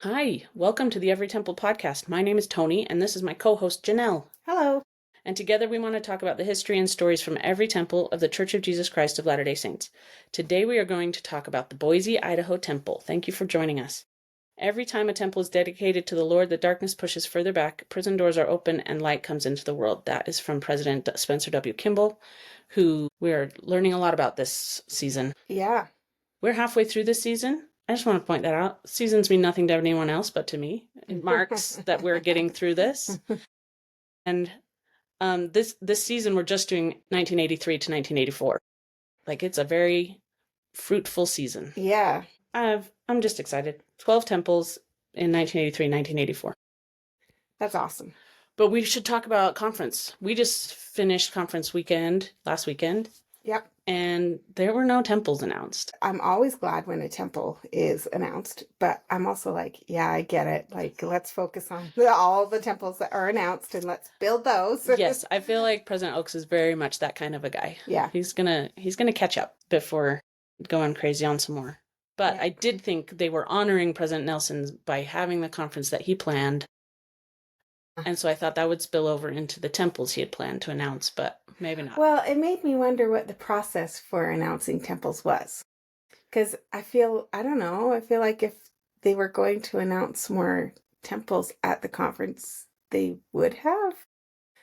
Hi, welcome to the Every Temple podcast. My name is Tony, and this is my co-host Janelle. Hello. And together we want to talk about the history and stories from every temple of the Church of Jesus Christ of Latter-day Saints. Today we are going to talk about the Boise Idaho Temple. Thank you for joining us. Every time a temple is dedicated to the Lord, the darkness pushes further back, prison doors are open, and light comes into the world. That is from President Spencer W. Kimball, who we're learning a lot about this season. Yeah. We're halfway through this season. I just want to point that out. Seasons mean nothing to anyone else but to me. It marks that we're getting through this. And this season, we're just doing 1983 to 1984. Like, it's a very fruitful season. Yeah. I'm just excited. 12 temples in 1983, 1984. That's awesome. But we should talk about conference. We just finished conference weekend last weekend. Yep. And there were no temples announced. I'm always glad when a temple is announced, but I'm also like, yeah, I get it. Like, let's focus on all the temples that are announced and let's build those. Yes, I feel like President Oaks is very much that kind of a guy. Yeah. He's gonna catch up before going crazy on some more. But Yeah. I did think they were honoring President Nelson by having the conference that he planned. And so I thought that would spill over into the temples he had planned to announce, but maybe not. Well, it made me wonder what the process for announcing temples was. Because I don't know, I feel like if they were going to announce more temples at the conference, they would have.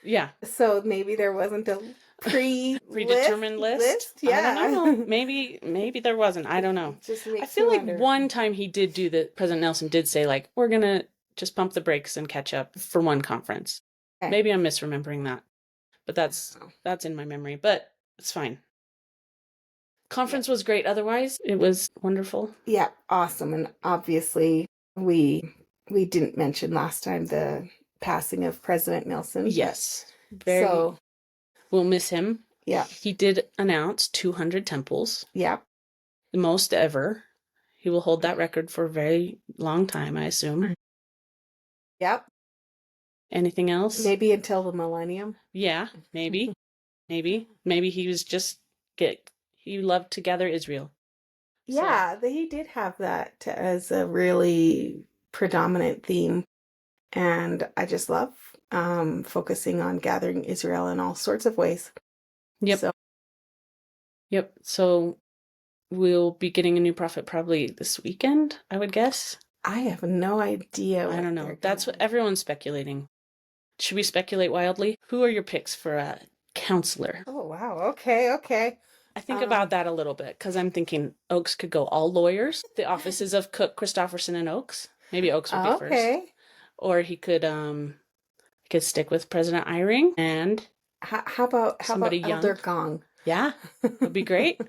Yeah. So maybe there wasn't a predetermined list? Yeah. I don't know. Maybe there wasn't. I don't know. I feel like one time he did do that. President Nelson did say, like, we're going to just pump the brakes and catch up for one conference. Okay. Maybe I'm misremembering that. But that's in my memory. But it's fine. Conference was great. Otherwise, it was wonderful. Yeah, awesome. And obviously, we didn't mention last time the passing of President Nelson. Yes. So we'll miss him. Yeah. He did announce 200 temples. Yeah. The most ever. He will hold that record for a very long time, I assume. Yep. Anything else? Maybe until the millennium. Yeah, maybe. Maybe he was just he loved to gather Israel. Yeah, he did have that as a really predominant theme. And I just love focusing on gathering Israel in all sorts of ways. Yep. So we'll be getting a new prophet probably this weekend, I would guess. I have no idea. I don't know. That's what everyone's speculating. Should we speculate wildly? Who are your picks for a counselor? Oh, wow. Okay. I think about that a little bit because I'm thinking Oaks could go all lawyers. The offices of Cook, Christopherson, and Oaks. Maybe Oaks would be first. Or he could stick with President Eyring and how about Elder Gong? Yeah, would be great.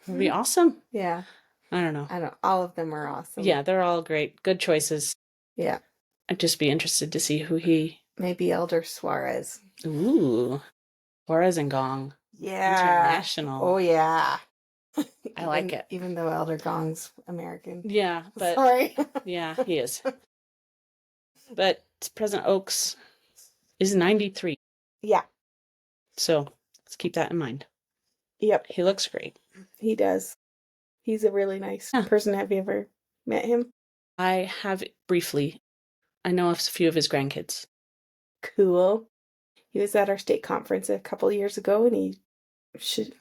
Would be awesome. Yeah. I don't know. All of them are awesome. Yeah, they're all great. Good choices. Yeah. I'd just be interested to see who he... Maybe Elder Suarez. Ooh. Suarez and Gong. Yeah. International. Oh, yeah. I like it. Even though Elder Gong's American. Yeah, but... Sorry. Yeah, he is. But President Oaks is 93. Yeah. So let's keep that in mind. Yep. He looks great. He does. He's a really nice person. Have you ever met him? I have briefly. I know a few of his grandkids. Cool. He was at our state conference a couple years ago, and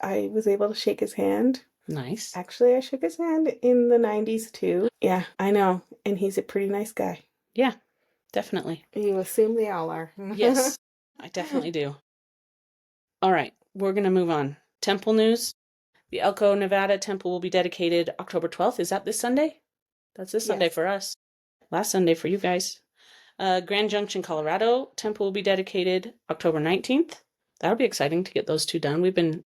I was able to shake his hand. Nice. Actually, I shook his hand in the 90s too. Yeah, I know. And he's a pretty nice guy. Yeah, definitely. You assume they all are. Yes, I definitely do. All right, we're going to move on. Temple news. The Elko, Nevada temple will be dedicated October 12th. Is that this Sunday? That's this Sunday for us. Last Sunday for you guys. Grand Junction, Colorado temple will be dedicated October 19th. That'll be exciting to get those two done. We've been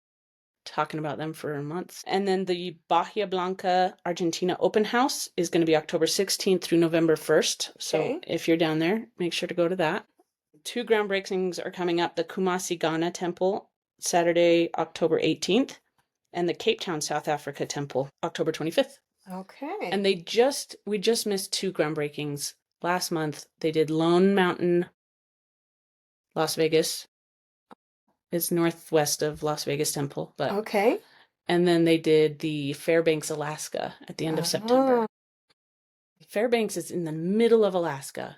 talking about them for months. And then the Bahia Blanca, Argentina open house is going to be October 16th through November 1st. So if you're down there, make sure to go to that. 2 groundbreakings are coming up. The Kumasi, Ghana temple, Saturday, October 18th. And the Cape Town, South Africa temple, October 25th. Okay. And we just missed 2 groundbreakings. Last month, they did Lone Mountain, Las Vegas. It's northwest of Las Vegas Temple. But okay. And then they did the Fairbanks, Alaska at the end of September. Fairbanks is in the middle of Alaska.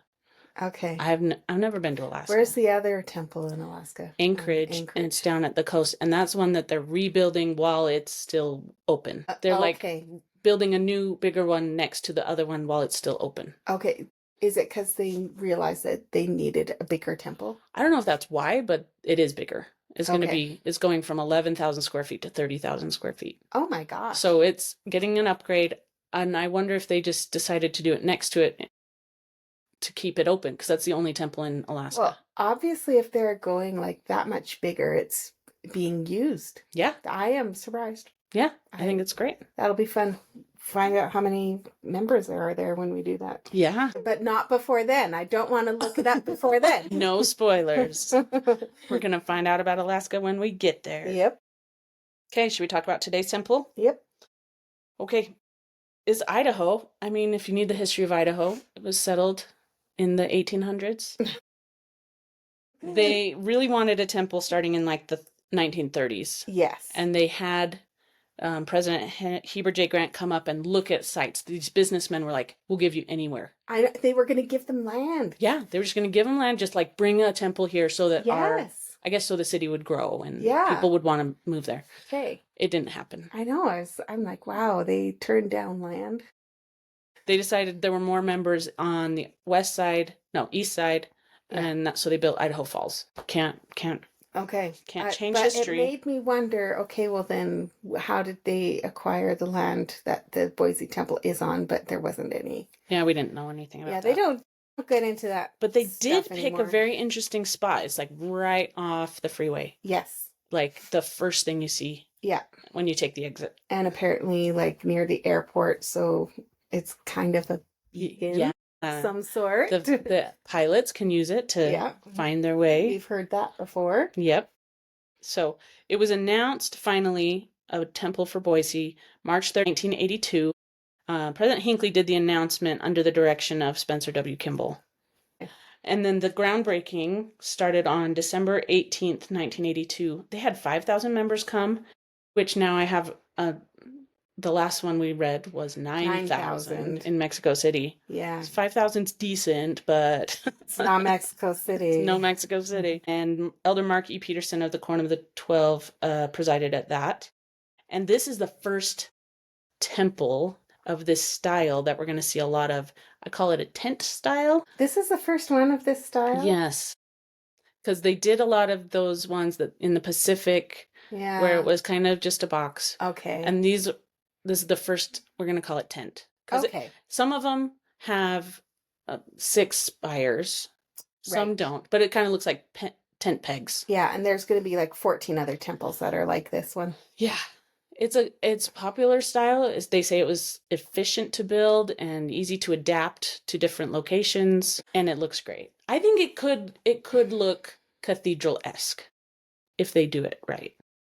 Okay. I've never been to Alaska. Where's the other temple in Alaska? Anchorage, and it's down at the coast, and that's one that they're rebuilding while it's still open. They're okay. like building a new, bigger one next to the other one while it's still open. Okay. Is it because they realized that they needed a bigger temple? I don't know if that's why, but it is bigger. It's going to be, it's going from 11,000 square feet to 30,000 square feet. Oh my gosh. So it's getting an upgrade, and I wonder if they just decided to do it next to it to keep it open, because that's the only temple in Alaska. Well, obviously, if they're going like that much bigger, it's being used. Yeah. I am surprised. Yeah, I think it's great. That'll be fun. Find out how many members there are there when we do that. Yeah. But not before then. I don't want to look it up before then. No spoilers. We're going to find out about Alaska when we get there. Yep. Okay, should we talk about today's temple? Yep. Okay. Is Idaho, I mean, if you need the history of Idaho, it was settled in the 1800s. They really wanted a temple starting in like the 1930s. Yes. And they had President Heber J. Grant come up and look at sites. These businessmen were like, we'll give you anywhere. They were going to give them land. Yeah, they were just going to give them land, just like bring a temple here so that yes. I guess so the city would grow and yeah. people would want to move there. Okay. It didn't happen. I know. I'm like, wow, they turned down land. They decided there were more members on the east side, yeah. And so they built Idaho Falls. Can't change history. It made me wonder, okay, well then, how did they acquire the land that the Boise Temple is on, but there wasn't any? Yeah, we didn't know anything about that. Yeah, they don't get into that. But they did pick anymore. A very interesting spot. It's like right off the freeway. Yes. Like the first thing you see. Yeah. When you take the exit. And apparently like near the airport, so it's kind of a beacon. Yeah. Some sort. The pilots can use it to find their way. We've heard that before. Yep. So it was announced finally, a temple for Boise, March 3rd, 1982. President Hinckley did the announcement under the direction of Spencer W. Kimball. And then the groundbreaking started on December 18th, 1982. They had 5,000 members come, which now I have the last one we read was 9,000 in Mexico City. Yeah. 5,000's decent, but it's not Mexico City. It's no Mexico City. And Elder Mark E. Petersen of the Quorum of the 12 presided at that. And this is the first temple of this style that we're going to see a lot of. I call it a tent style. This is the first one of this style? Yes. Because they did a lot of those ones that in the Pacific where it was kind of just a box. Okay. And this is the first, we're going to call it tent. Okay. Some of them have 6 spires. Some don't. But it kind of looks like tent pegs. Yeah, and there's going to be like 14 other temples that are like this one. Yeah. It's popular style. As they say, it was efficient to build and easy to adapt to different locations, and it looks great. I think it could look cathedral-esque if they do it right.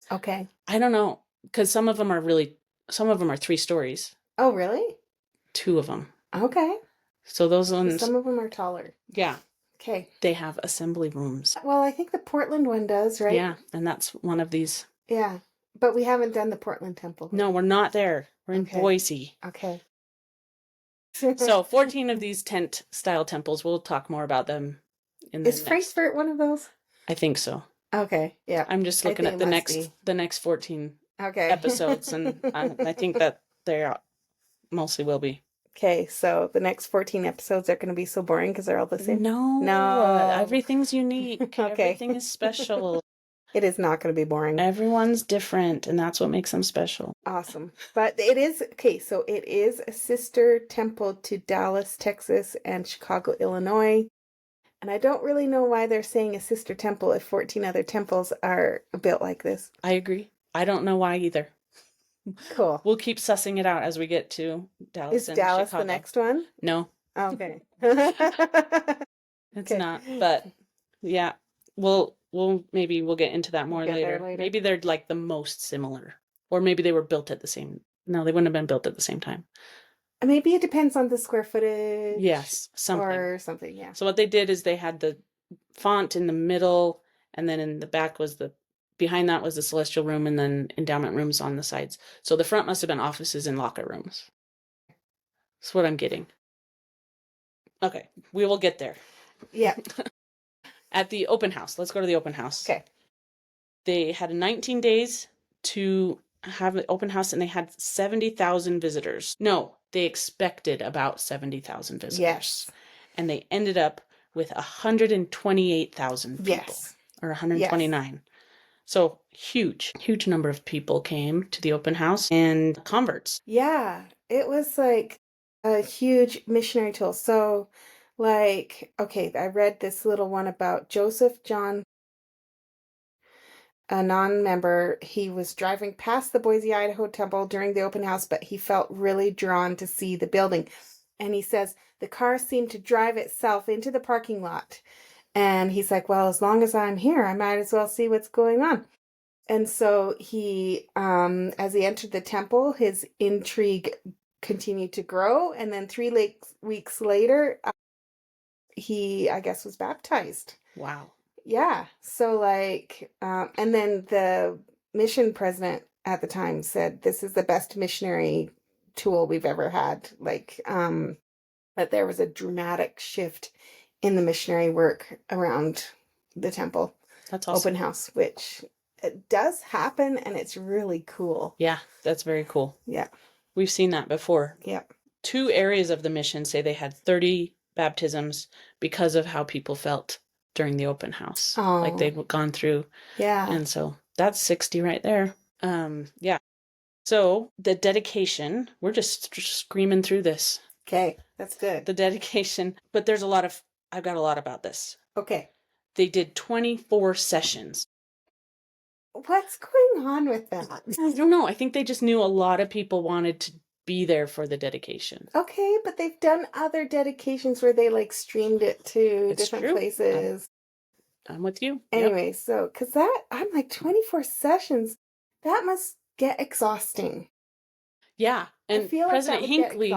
Okay. I don't know, because some of them are 3 stories. Oh, really? 2 of them. Okay. So those ones. Some of them are taller. Yeah. Okay. They have assembly rooms. Well, I think the Portland one does, right? Yeah, and that's one of these. Yeah. But we haven't done the Portland Temple. No, we're not there. We're in Boise. Okay. So 14 of these tent-style temples. We'll talk more about them in the Is Frankfurt one of those? I think so. Okay, yeah. I'm just looking at the next 14 episodes, and I think that they mostly will be. Okay, so the next 14 episodes are going to be so boring because they're all the same? No. Everything's unique. Okay. Everything is special. It is not going to be boring. Everyone's different, and that's what makes them special. Awesome. But it is, so it is a sister temple to Dallas, Texas, and Chicago, Illinois. And I don't really know why they're saying a sister temple if 14 other temples are built like this. I agree. I don't know why either. Cool. We'll keep sussing it out as we get to Dallas. Is Dallas Chicago. the next one? No. Okay. It's not, but yeah, maybe we'll get into that more later. Maybe they're like the most similar, or maybe they were built at the same. No, they wouldn't have been built at the same time. Maybe it depends on the square footage. Yes, something. Yeah. So what they did is they had the font in the middle, and then in the back behind that was the celestial room, and then endowment rooms on the sides. So the front must have been offices and locker rooms. That's what I'm getting. Okay, we will get there. Yeah. At the open house, let's go to the open house. Okay. They had 19 days to have an open house, and they had 70,000 visitors. No, they expected about 70,000 visitors. Yes. And they ended up with 128,000 people. Yes. Or 129. Yes. So huge number of people came to the open house and converts. Yeah, it was like a huge missionary tool. So, like, okay, I read this little one about Joseph John, a non-member. He was driving past the Boise Idaho Temple during the open house, but he felt really drawn to see the building. And he says the car seemed to drive itself into the parking lot. And he's like, well, as long as I'm here, I might as well see what's going on. And so he, as he entered the temple, his intrigue continued to grow. And then 3 weeks later, he, I guess, was baptized. Wow. Yeah. So like, and then the mission president at the time said, this is the best missionary tool we've ever had. Like, that there was a dramatic shift in the missionary work around the temple. That's awesome. Open house, which it does happen, and it's really cool. Yeah, that's very cool. Yeah. We've seen that before. Yeah. 2 areas of the mission say they had 30 baptisms because of how people felt during the open house. Oh. Like they've gone through. Yeah. And so that's 60 right there. Yeah. So the dedication, we're just screaming through this. Okay, that's good. The dedication, but I've got a lot about this. Okay. They did 24 sessions. What's going on with that? I don't know. I think they just knew a lot of people wanted to be there for the dedication. Okay, but they've done other dedications where they like streamed it to different places. I'm with you. Anyway, so because I'm like 24 sessions, that must get exhausting. Yeah, and President Hinckley,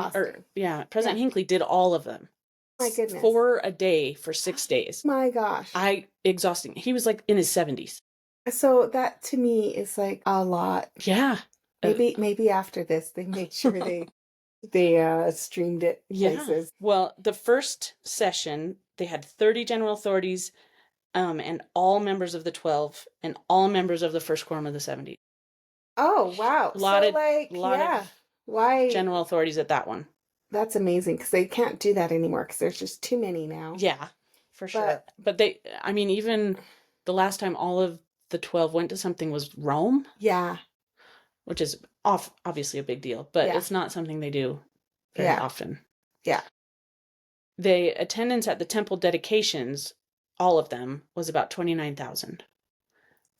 Hinckley did all of them. My goodness. 4 a day for 6 days. My gosh. Exhausting. He was like in his 70s. So that to me is like a lot. Yeah. Maybe after this they made sure they streamed it places. Well, the first session they had 30 general authorities, and all members of the 12 and all members of the first quorum of the 70. Oh wow! Why general authorities at that one? That's amazing because they can't do that anymore because there's just too many now. Yeah, for sure. But even the last time all of the 12 went to something was Rome. Yeah. Which is obviously a big deal, but it's not something they do very often. Yeah. The attendance at the temple dedications, all of them, was about 29,000.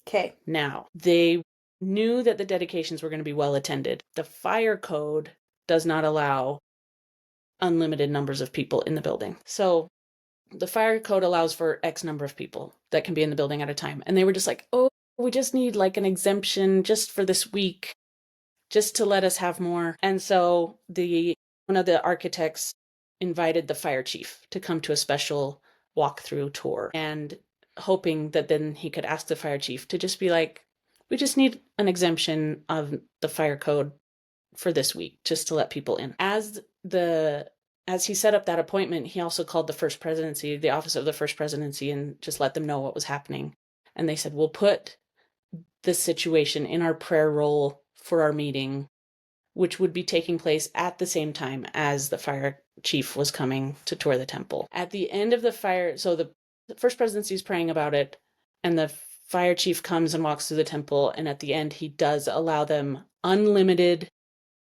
Okay. Now, they knew that the dedications were going to be well attended. The fire code does not allow unlimited numbers of people in the building. So the fire code allows for X number of people that can be in the building at a time. And they were just like, oh, we just need like an exemption just for this week, just to let us have more. And so one of the architects invited the fire chief to come to a special walkthrough tour, and hoping that then he could ask the fire chief to just be like, we just need an exemption of the fire code for this week, just to let people in. As he set up that appointment, he also called the First Presidency, the office of the First Presidency, and just let them know what was happening. And they said, we'll put this situation in our prayer roll for our meeting, which would be taking place at the same time as the fire chief was coming to tour the temple. At the end of the fire, so the First Presidency is praying about it, and the fire chief comes and walks through the temple, and at the end he does allow them unlimited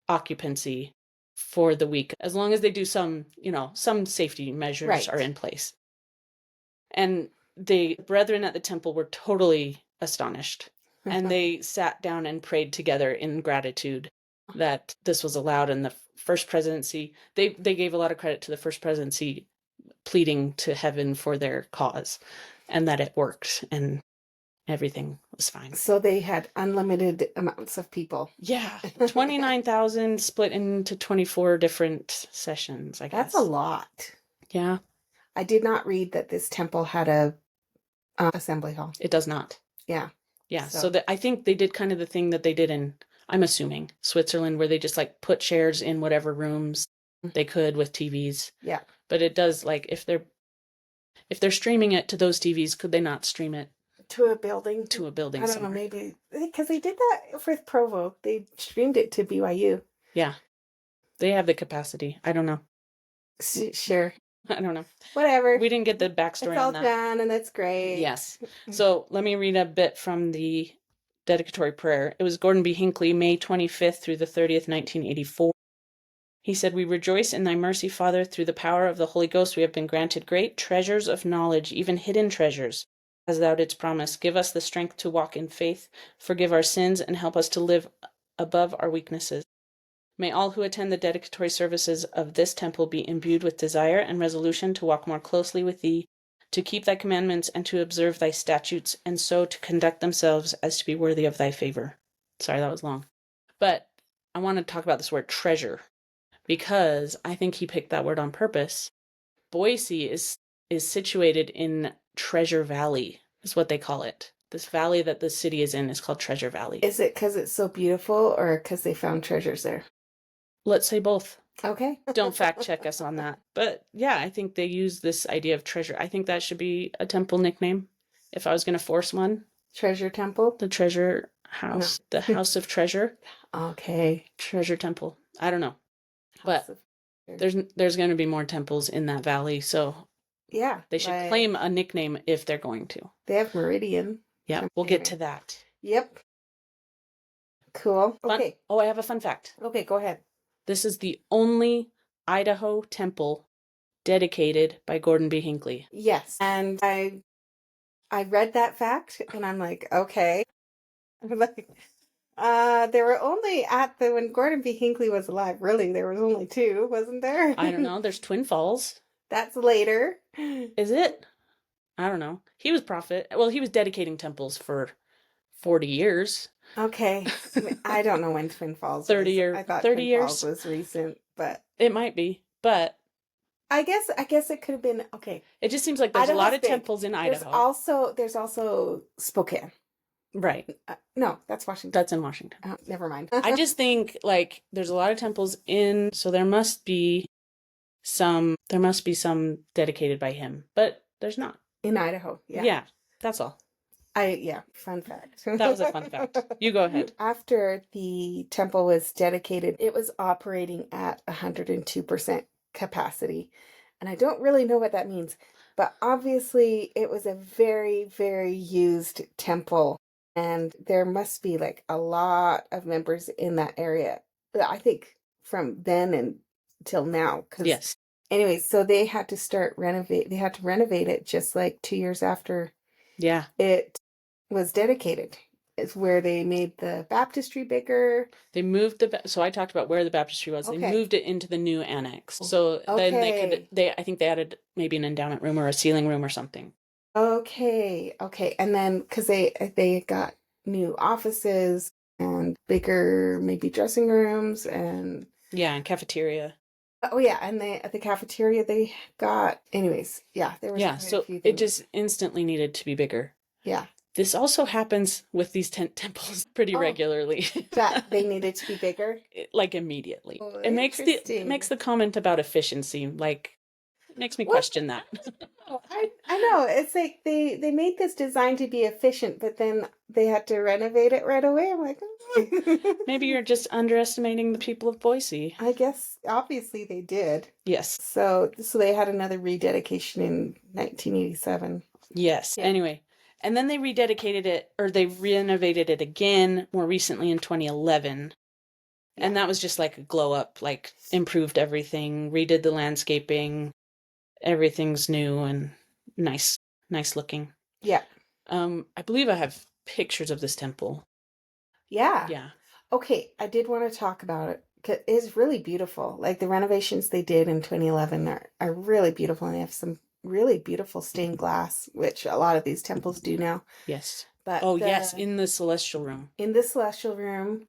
occupancy for the week, as long as they do some safety measures are in place. And the brethren at the temple were totally astonished. And they sat down and prayed together in gratitude that this was allowed. And the First Presidency, they gave a lot of credit to the First Presidency pleading to heaven for their cause, and that it worked and everything was fine. So they had unlimited amounts of people. Yeah. 29,000 split into 24 different sessions, I guess. That's a lot. Yeah. I did not read that this temple had a assembly hall. It does not. Yeah. Yeah. So I think they did kind of the thing that they did in, I'm assuming, Switzerland, where they just like put chairs in whatever rooms they could with TVs. Yeah. But it does, like, if they're streaming it to those TVs, could they not stream it to a building? to a building I don't know, somewhere? maybe because they did that with Provo. They streamed it to BYU. Yeah. They have the capacity. I don't know. Sure. I don't know. Whatever. We didn't get the backstory It's all on that. done, and that's great. Yes. So let me read a bit from the dedicatory prayer. It was Gordon B. Hinckley, May 25th through the 30th, 1984. He said, "We rejoice in thy mercy, Father. Through the power of the Holy Ghost we have been granted great treasures of knowledge, even hidden treasures, as thou didst promise. Give us the strength to walk in faith, forgive our sins, and help us to live above our weaknesses. May all who attend the dedicatory services of this temple be imbued with desire and resolution to walk more closely with thee, to keep thy commandments, and to observe thy statutes, and so to conduct themselves as to be worthy of thy favor." Sorry, that was long. But I want to talk about this word treasure, because I think he picked that word on purpose. Boise is situated in Treasure Valley, is what they call it. This valley that the city is in is called Treasure Valley. Is it because it's so beautiful, or because they found treasures there? Let's say both. Okay. Don't fact check us on that. But yeah, I think they use this idea of treasure. I think that should be a temple nickname. If I was going to force one, Treasure Temple? the treasure house, the house of treasure, Okay. treasure temple. I don't know. But House of- there's going to be more temples in that valley, so Yeah. they should like, claim a nickname if they're going to. They have Meridian. Yeah, we'll get to that. Yep. Cool. Fun- Okay. Oh, I have a fun fact. Okay, go ahead. This is the only Idaho temple dedicated by Gordon B. Hinckley. Yes. And I read that fact and I'm like, okay. I'm like, there were only when Gordon B. Hinckley was alive, really, there was only two, wasn't there? I don't know. There's Twin Falls. That's later. Is it? I don't know. He was prophet. Well, he was dedicating temples for 40 years. Okay. I don't know when Twin Falls 30 was. years. I thought 30 Twin years Falls was recent, but it might be. But I guess it could have been okay. it just seems like there's a lot of temples in Idaho. There's also Spokane. Right. No, that's Washington. That's in Washington. Never mind. I just think like there's a lot of temples in, so there must be some dedicated by him, but there's not. In Idaho. Yeah. Yeah, that's all. Fun fact. That was a fun fact. You go ahead. After the temple was dedicated, it was operating at 102% capacity. And I don't really know what that means, but obviously it was a very, very used temple. And there must be like a lot of members in that area. I think from then until now. Yes. Anyways, so they had to renovate it just like 2 years after it was dedicated. It's where they made the baptistry bigger. They moved so I talked about where the baptistry was. Okay. They moved it into the new annex. So then I think they added maybe an endowment room or a ceiling room or something. Okay. And then because they got new offices and bigger maybe dressing rooms and cafeteria. Oh yeah, and at the cafeteria they got anyways. Yeah, there was so it just instantly needed to be bigger. Yeah. This also happens with these temples pretty regularly. That they needed to be bigger? Like immediately. Oh, it makes the comment about efficiency, like it makes me question that. I know. It's like they made this design to be efficient, but then they had to renovate it right away. I'm like, maybe you're just underestimating the people of Boise. I guess obviously they did. Yes. So they had another rededication in 1987. Yes. Yeah. Anyway, and then they rededicated it, or they renovated it again more recently in 2011. Yeah. And that was just like a glow up, like improved everything, redid the landscaping. Everything's new and nice looking. Yeah. I believe I have pictures of this temple. Yeah. Yeah. Okay, I did want to talk about it because it's really beautiful. Like the renovations they did in 2011 are really beautiful, and they have some really beautiful stained glass, which a lot of these temples do now. Yes. But yes, in the celestial room. In the celestial room.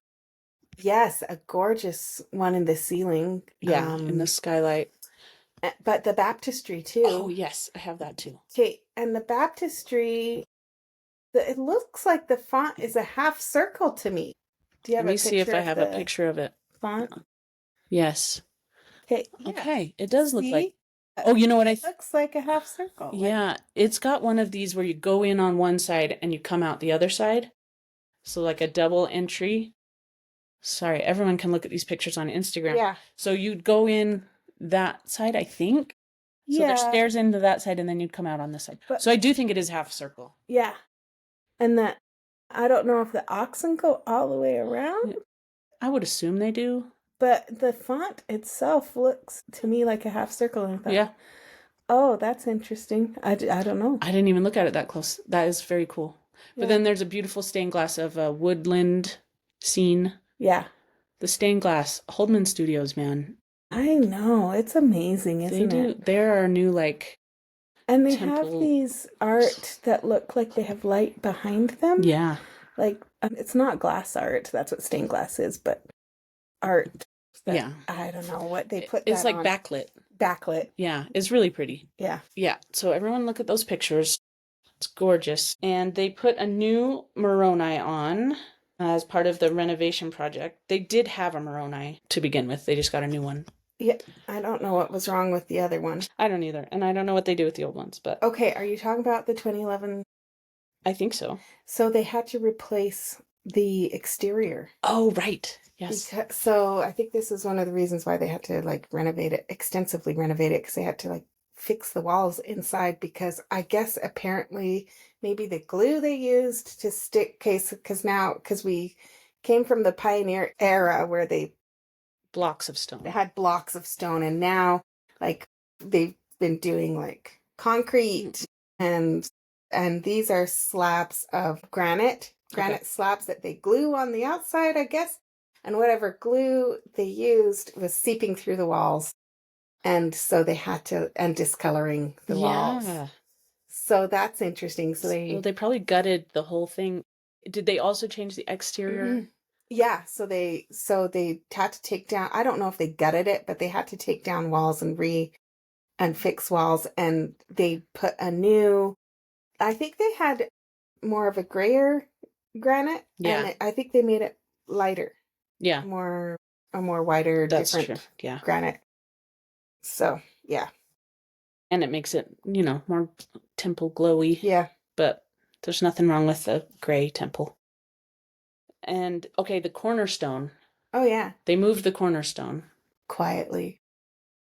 Yes, a gorgeous one in the ceiling. Yeah, in the skylight. But the baptistry too. Oh, yes, I have that too. Okay, and the baptistry, it looks like the font is a half circle to me. Do you have Let me see if I have a picture of it. Font? Yes. Okay. Yeah. Okay, it does look like Oh, you know what It looks like a half circle. Yeah, it's got one of these where you go in on one side and you come out the other side. So like a double entry. Sorry, everyone can look at these pictures on Instagram. Yeah. So you'd go in that side, I think. So there's Yeah. stairs into that side and then you'd come out on this side. But- So I do think it is half circle. Yeah. And that, I don't know if the oxen go all the way around, I would assume they do. but the font itself looks to me like a half circle. And I thought, Yeah. oh, that's interesting. I don't know. I didn't even look at it that close. That is very cool. But Yeah. then there's a beautiful stained glass of a woodland scene. Yeah. The stained glass, Holdman Studios, man. I know. It's amazing, isn't it? There are new, like, and they temple- have these art that look like they have light behind them. Yeah. Like, it's not glass art. That's what stained glass is, but art. That, Yeah. I don't know what they put It's that like on. backlit. Backlit. Yeah, it's really pretty. Yeah. Yeah, so everyone look at those pictures. It's gorgeous. And they put a new Moroni on as part of the renovation project. They did have a Moroni to begin with. They just got a new one. Yeah. I don't know what was wrong with the other one. I don't either. And I don't know what they do with the old ones, but Okay, are you talking about the 2011? I think so. So they had to replace the exterior. Oh, right. Yes. So I think this is one of the reasons why they had to like extensively renovate it, because they had to like fix the walls inside, because I guess apparently maybe the glue they used to stick because we came from the pioneer era where they Blocks of stone. had blocks of stone, and now like they've been doing like concrete and these are slabs of granite slabs that they glue on the outside, I guess. And whatever glue they used was seeping through the walls. And so they had to, and discoloring the walls. So that's interesting. So they probably gutted the whole thing. Did they also change the exterior? Mm-hmm. Yeah. So they had to take down, I don't know if they gutted it, but they had to take down walls and fix walls. And they put a new, I think they had more of a grayer granite. Yeah. And I think they made it lighter. Yeah. A more wider, That's different true. Yeah. granite. So, yeah. And it makes it, more temple glowy. Yeah. But there's nothing wrong with the gray temple. And, okay, the cornerstone. Oh, yeah. They moved the cornerstone. Quietly.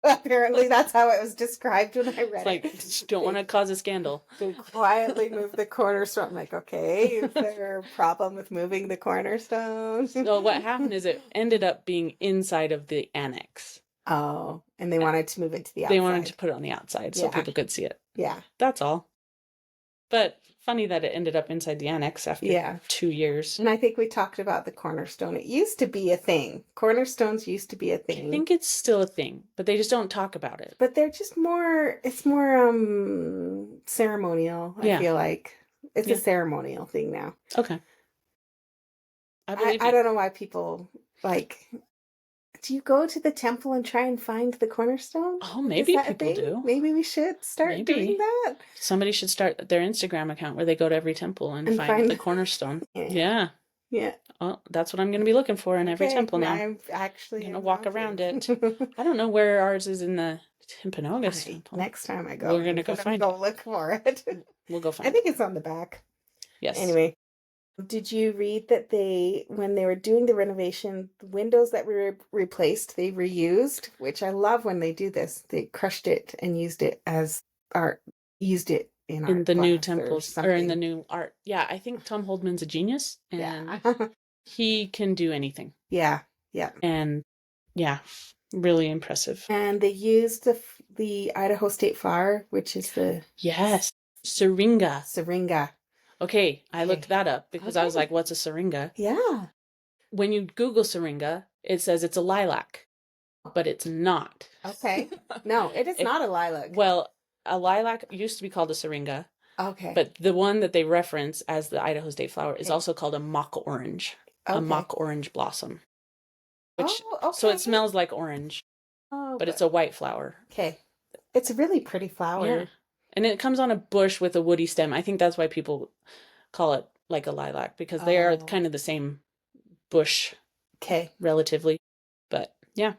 Apparently, that's how it was described when I read it. It's like, don't want to cause a scandal. They quietly moved the cornerstone. I'm like, okay, is there a problem with moving the cornerstone? So what happened is it ended up being inside of the annex. Oh, and they wanted to move it to the outside. They wanted to put it on the outside so people could see it. Yeah. That's all. But funny that it ended up inside the annex after 2 years. And I think we talked about the cornerstone. It used to be a thing. Cornerstones used to be a thing. I think it's still a thing, but they just don't talk about it. But they're just it's more ceremonial, I feel like. It's a ceremonial thing now. Okay. I don't know why people do you go to the temple and try and find the cornerstone? Oh, maybe people do. Maybe we should start doing that. Somebody should start their Instagram account where they go to every temple and find the cornerstone. Yeah. Yeah. Well, that's what I'm going to be looking for in every temple now. I'm actually going to walk around it. I don't know where ours is in the Timpanogos temple. Next time I go, we're going to go find it. Go look for it. We'll go find it. I think it's on the back. Yes. Anyway. Did you read that when they were doing the renovation, the windows that were replaced, they reused, which I love when they do this. They crushed it and used it as art, in the new temples or in the new art. Yeah, I think Tom Holdman's a genius and he can do anything. Yeah, yeah. And really impressive. And they used the Idaho State Flower, which is the... Yes, syringa. Syringa. Okay, I looked that up because I was like, what's a syringa? Yeah. When you Google syringa, it says it's a lilac, but it's not. Okay. No, it is not a lilac. Well, a lilac used to be called a syringa. Okay. But the one that they reference as the Idaho State Flower is also called a mock orange. Okay. A mock orange blossom. So it smells like orange, but it's a white flower. Okay. It's a really pretty flower. Yeah. And it comes on a bush with a woody stem. I think that's why people call it like a lilac, because they are kind of the same bush. Okay. Relatively. But yeah.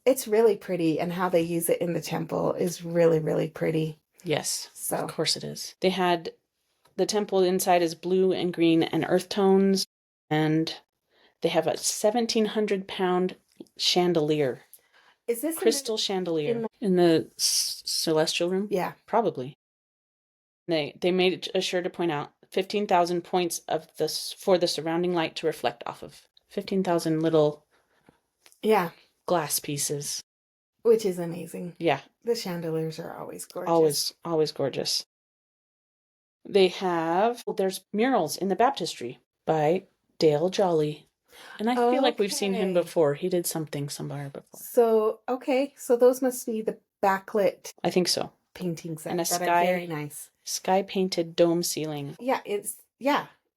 it's really pretty, and how they use it in the temple is really, really pretty. Yes, So of course it is. They had the temple inside is blue and green and earth tones, and they have a 1,700-pound chandelier. is this Crystal chandelier in the celestial room? Yeah. Probably. They made sure to point out 15,000 points of this for the surrounding light to reflect off of. 15,000 little glass pieces. Which is amazing. Yeah. The chandeliers are always gorgeous. Always gorgeous. There's murals in the baptistry by Dale Jolly. And I feel like we've seen him before. He did something somewhere before. So those must be the backlit. I think so. Paintings and a that are very nice. Sky painted dome ceiling. Yeah, it's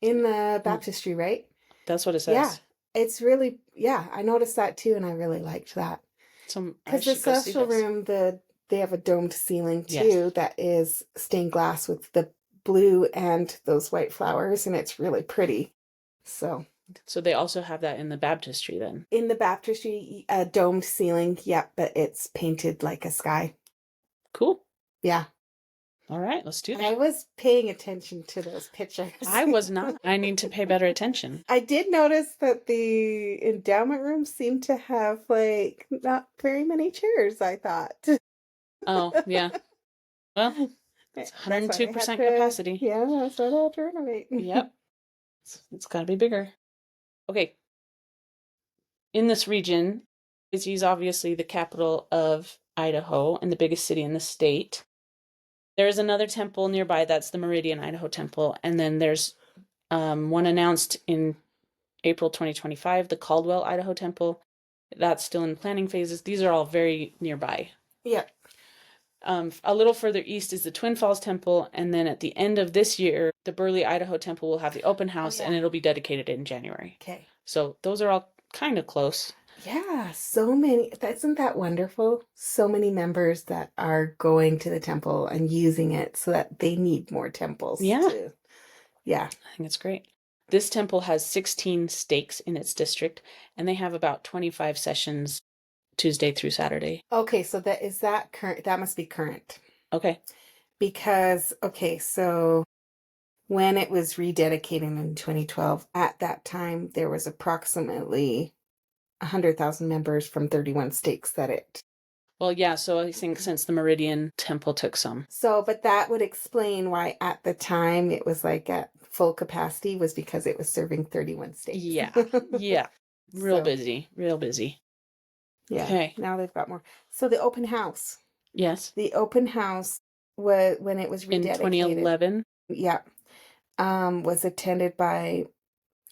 in the baptistry, right? That's what it says. Yeah, it's really I noticed that too, and I really liked that. Because the celestial room, they have a domed ceiling too that is stained glass with the blue and those white flowers, and it's really pretty. So they also have that in the baptistry then? In the baptistry, a domed ceiling, but it's painted like a sky. Cool. Yeah. All right, let's do that. I was paying attention to those pictures. I was not. I need to pay better attention. I did notice that the endowment room seemed to have not very many chairs, I thought. Oh, yeah. Well, it's 102% capacity. Yeah, that's what I'll have to renovate. Yep. It's got to be bigger. Okay. In this region, Boise is obviously the capital of Idaho and the biggest city in the state. There is another temple nearby. That's the Meridian Idaho Temple. And then there's one announced in April 2025, the Caldwell Idaho Temple. That's still in planning phases. These are all very nearby. Yeah. A little further east is the Twin Falls Temple, and then at the end of this year, the Burley Idaho Temple will have the open house, and it'll be dedicated in January. Okay. So those are all kind of close. Yeah, so many. Isn't that wonderful? So many members that are going to the temple and using it so that they need more temples. Yeah. Yeah. I think it's great. This temple has 16 stakes in its district, and they have about 25 sessions Tuesday through Saturday. Okay, so that current? That must be current. Okay. Because, so when it was rededicated in 2012, at that time, there was approximately 100,000 members from 31 stakes that it. Well, yeah, so I think since the Meridian Temple took some. But that would explain why at the time it was at full capacity, was because it was serving 31 stakes. Yeah, yeah. Real busy. Yeah. Okay. Now they've got more. So the open house. Yes. The open house was when it was rededicated. In 2011? Yeah. Was attended by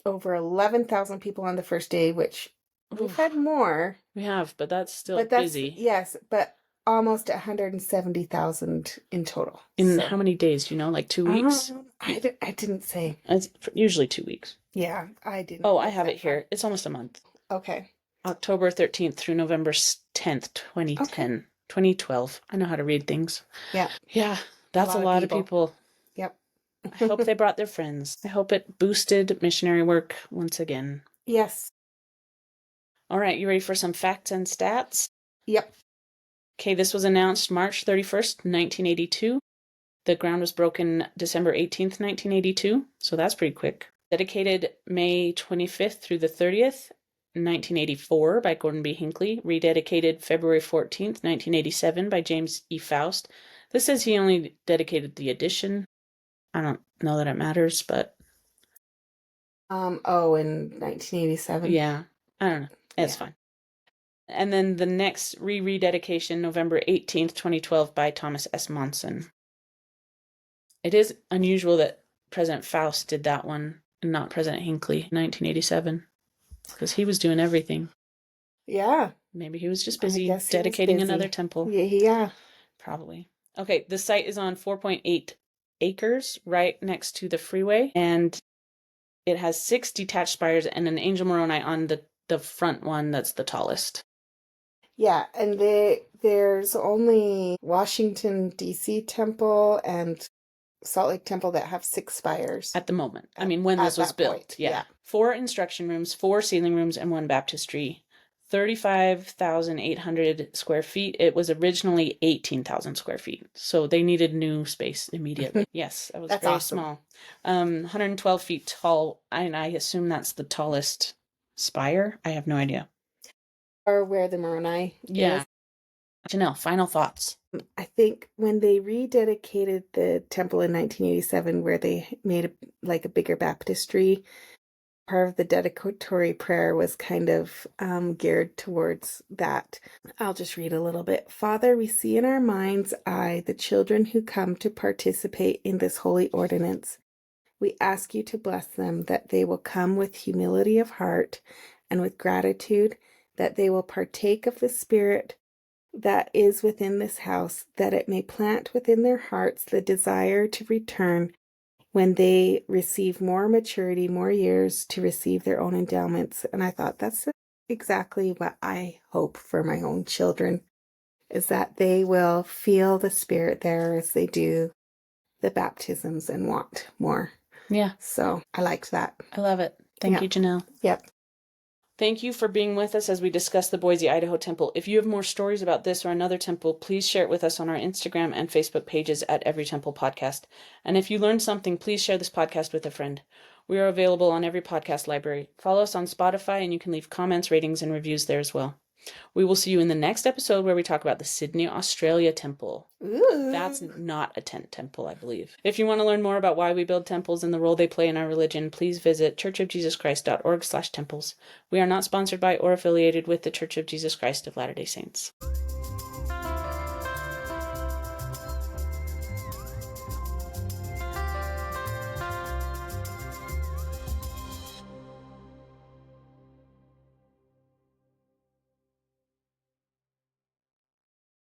over 11,000 people on the first day, which we've had more. We have, but that's still busy. Yes, but almost 170,000 in total. In how many days? Do you know, 2 weeks? I didn't say. It's usually 2 weeks. Yeah, I didn't. Oh, I have it here. It's almost a month. Okay. October 13th through November 10th, 2010. 2012. I know how to read things. Yeah. Yeah, that's a lot of people. Yep. I hope they brought their friends. I hope it boosted missionary work once again. Yes. All right, you ready for some facts and stats? Yep. Okay, this was announced March 31st, 1982. The ground was broken December 18th, 1982, so that's pretty quick. Dedicated May 25th through the 30th, 1984 by Gordon B. Hinckley. Rededicated February 14th, 1987 by James E. Faust. This says he only dedicated the addition. I don't know that it matters, but... in 1987? Yeah, I don't know. It's fine. And then the next rededication, November 18th, 2012 by Thomas S. Monson. It is unusual that President Faust did that one and not President Hinckley in 1987. Because he was doing everything. Yeah. Maybe he was just busy dedicating another temple. Yeah. Probably. Okay, the site is on 4.8 acres right next to the freeway. And it has 6 detached spires and an angel Moroni on the front one that's the tallest. Yeah, and there's only Washington, D.C. Temple and Salt Lake Temple that have 6 spires. At the moment. I mean, when this was built. Yeah. 4 instruction rooms, 4 ceiling rooms, and 1 baptistry. 35,800 square feet. It was originally 18,000 square feet. So they needed new space immediately. Yes, that was That's very awesome. small. 112 feet tall, and I assume that's the tallest spire. I have no idea. Or where the Moroni Yeah. is. Janelle, final thoughts. I think when they rededicated the temple in 1987, where they made a bigger baptistry, part of the dedicatory prayer was kind of geared towards that. I'll just read a little bit. Father, we see in our mind's eye the children who come to participate in this holy ordinance. We ask you to bless them, that they will come with humility of heart and with gratitude, that they will partake of the Spirit that is within this house, that it may plant within their hearts the desire to return when they receive more maturity, more years to receive their own endowments. And I thought that's exactly what I hope for my own children, is that they will feel the Spirit there as they do the baptisms and want more. Yeah. So I liked that. I love it. Thank you, Janelle. Yep. Thank you for being with us as we discuss the Boise, Idaho Temple. If you have more stories about this or another temple, please share it with us on our Instagram and Facebook pages at Every Temple Podcast. And if you learned something, please share this podcast with a friend. We are available on every podcast library. Follow us on Spotify, and you can leave comments, ratings, and reviews there as well. We will see you in the next episode where we talk about the Sydney, Australia Temple. Ooh. That's not a tent temple, I believe. If you want to learn more about why we build temples and the role they play in our religion, please visit churchofjesuschrist.org/temples. We are not sponsored by or affiliated with the Church of Jesus Christ of Latter-day Saints.